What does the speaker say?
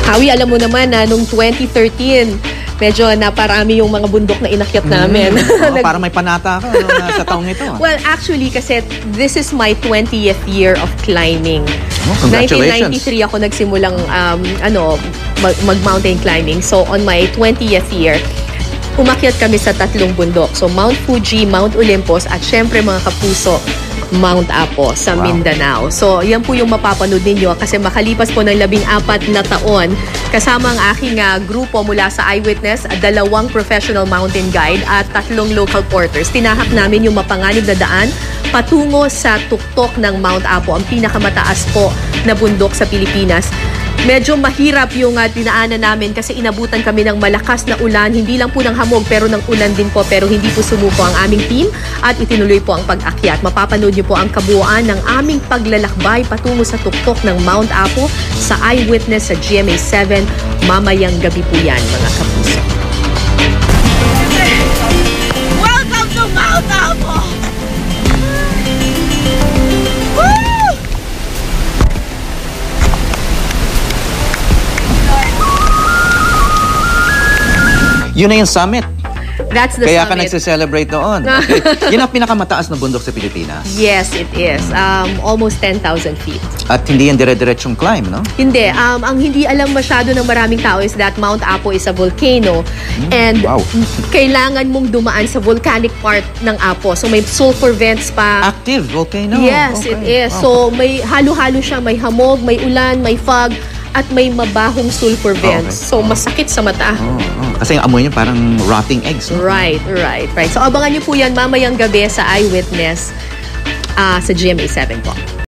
Howie, alam mo naman na nung 2013, medyo naparami yung mga bundok na inakyat namin. Para may panata ka sa taong ito. Well, actually, kasi this is my 20th year of climbing. Congratulations. 1993 ako nagsimulang mag-mountain climbing. So, on my 20th year, umakyat kami sa 3 bundok. So, Mount Fuji, Mount Olympus, at syempre mga kapuso, Mount Apo sa Mindanao. So, yan po yung mapapanood ninyo kasi makalipas po ng 14 na taon, kasama ang aking grupo mula sa Eyewitness, 2 professional mountain guide at 3 local porters. Tinahak namin yung mapanganib na daan patungo sa tuktok ng Mount Apo, ang pinakamataas po na bundok sa Pilipinas. Medyo mahirap yung dinaanan namin kasi inabutan kami ng malakas na ulan, hindi lang po ng hamog pero ng ulan din po, pero hindi po sumuko ang aming team at itinuloy po ang pag-akyat. Mapapanood niyo po ang kabuuan ng aming paglalakbay patungo sa tuktok ng Mount Apo sa Eyewitness sa GMA7 mamayang gabi po yan, mga kapuso. Welcome to Mount Apo! Yun na yung summit. That's the Kaya summit. ka nagse-celebrate noon. Okay. Yun ang pinakamataas na bundok sa Pilipinas. Yes, it is. Almost 10,000 feet. At hindi yan dire-diretsong climb, no? Hindi. Ang hindi alam masyado ng maraming tao is that Mount Apo is a volcano. And kailangan mong dumaan sa volcanic part ng Apo. So may sulfur vents pa. Active volcano. Yes, it is. So may halo-halo siya. May hamog, may ulan, may fog, at may mabahong sulfur vents. So masakit sa mata. Kasi yung amoy niya parang rotting eggs. No? Right. So abangan niyo po yan mamayang gabi sa Eyewitness sa GMA7 po.